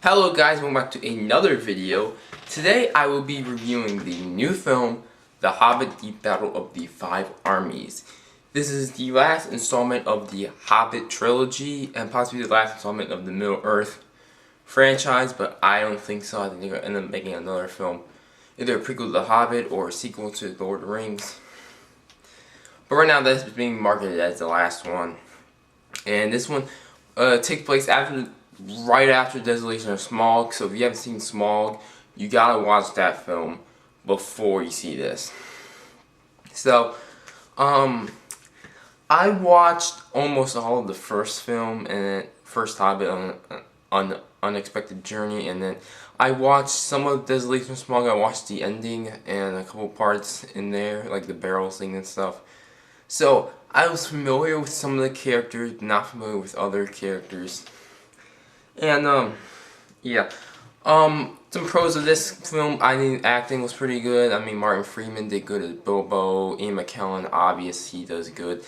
Hello guys, welcome back to another video. Today I will be reviewing the new film, The Hobbit, The Battle of the Five Armies. This is the last installment of the Hobbit trilogy and possibly the last installment of the Middle-earth franchise, but I don't think so. I think they're going to end up making another film, either a prequel to The Hobbit or a sequel to The Lord of the Rings. But right now this is being marketed as the last one. And this one takes place right after Desolation of Smaug, so if you haven't seen Smaug, you gotta watch that film before you see this. So, I watched almost all of the first film, and then first Hobbit on Unexpected Journey, and then I watched some of Desolation of Smaug. I watched the ending and a couple parts in there, like the barrel scene and stuff. So, I was familiar with some of the characters, but not familiar with other characters. And, yeah. Some pros of this film, I think acting was pretty good. I mean, Martin Freeman did good as Bilbo. Ian McKellen, obvious, he does good.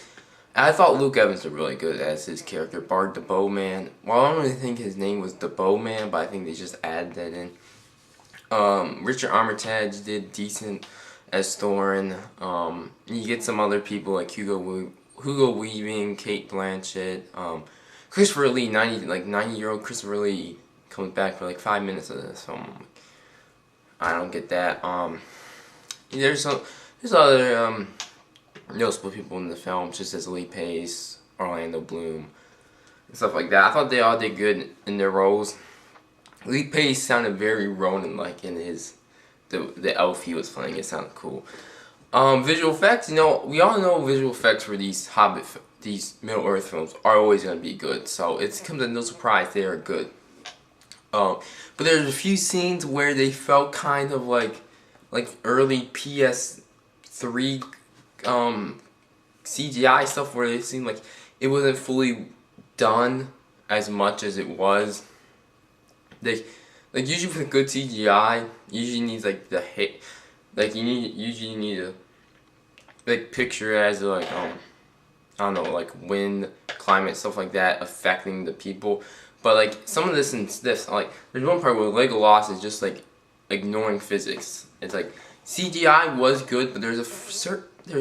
And I thought Luke Evans did really good as his character, Bard the Bowman. Well, I don't really think his name was the Bowman, but I think they just added that in. Richard Armitage did decent as Thorin. You get some other people like Hugo Weaving, Kate Blanchett, Christopher Lee, 90-year-old Christopher Lee comes back for like 5 minutes of this film. I don't get that. There's other noticeable people in the film, just as Lee Pace, Orlando Bloom, and stuff like that. I thought they all did good in their roles. Lee Pace sounded very Ronan-like in the elf he was playing. It sounded cool. Visual effects, we all know visual effects for these these Middle-earth films are always going to be good, so it comes as no surprise they are good. But there's a few scenes where they felt kind of like early PS3 CGI stuff, where it seemed like it wasn't fully done as much as it was. Usually with good CGI, usually needs usually need a picture as I don't know, like wind, climate, stuff like that affecting the people. But like some of this and this, like there's one part where Legolas is just like ignoring physics. It's like CGI was good, but there's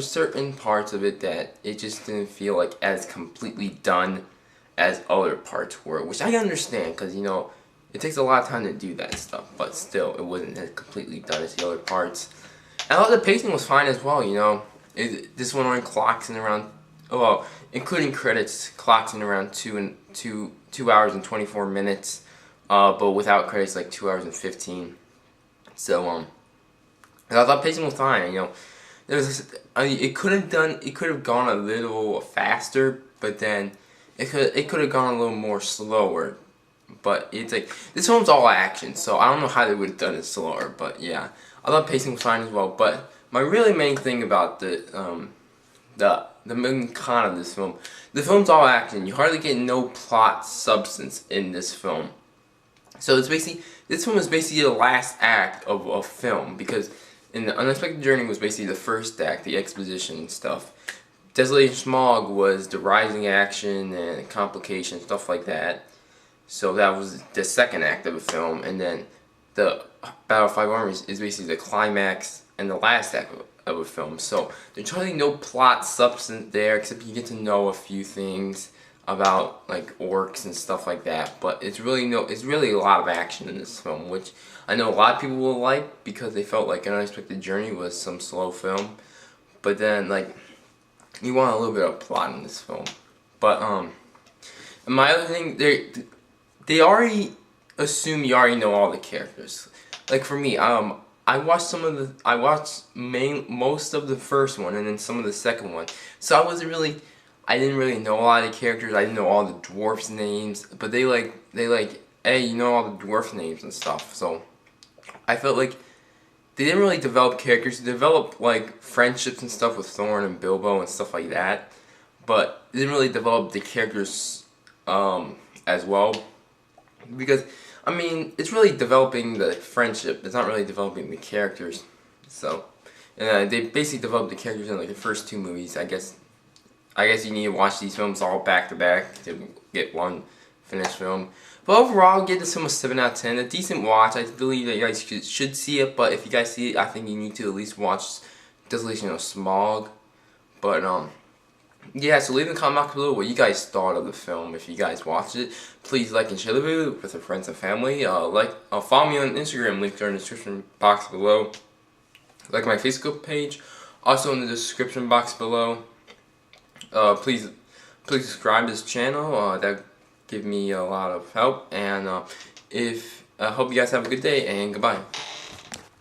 certain parts of it that it just didn't feel like as completely done as other parts were, which I understand because it takes a lot of time to do that stuff, but still it wasn't as completely done as the other parts. And I thought the pacing was fine as well. This one only clocks in around, well, including credits, clocks in around 2 hours and 24 minutes, but without credits like 2 hours and 15. So and I thought pacing was fine. It could have gone a little faster, but then it could have gone a little more slower. But it's like this film's all action, so I don't know how they would have done it slower. But yeah, I thought pacing was fine as well. But my really main thing about the main con of this film, the film's all action. You hardly get no plot substance in this film. So this film is basically the last act of a film, because in the Unexpected Journey was basically the first act, the exposition and stuff. Desolation of Smaug was the rising action and complications, stuff like that. So that was the second act of a film, and then the Battle of Five Armies is basically the climax and the last act of a film. So there's totally no plot substance there, except you get to know a few things about like orcs and stuff like that. But it's really a lot of action in this film, which I know a lot of people will like because they felt like An Unexpected Journey was some slow film. But then like you want a little bit of plot in this film. But and my other thing, they already assume you already know all the characters. Like for me, I watched most of the first one and then some of the second one. So I didn't really know a lot of the characters. I didn't know all the dwarfs' names, but they hey, you know all the dwarf names and stuff. So I felt like they didn't really develop characters. They developed like friendships and stuff with Thorin and Bilbo and stuff like that, but they didn't really develop the characters as well. Because, I mean, it's really developing the friendship. It's not really developing the characters. So, and they basically developed the characters in like the first two movies. I guess you need to watch these films all back to back to get one finished film. But overall, I'll give this film a 7 out of 10. A decent watch. I believe that you guys should see it, but if you guys see it, I think you need to at least watch Desolation of Smog. But, yeah, so leave in the comment box below what you guys thought of the film. If you guys watched it, please like and share the video with your friends and family. Follow me on Instagram, links are in the description box below. Like my Facebook page, also in the description box below. Please subscribe to this channel. That give me a lot of help. And I hope you guys have a good day, and goodbye.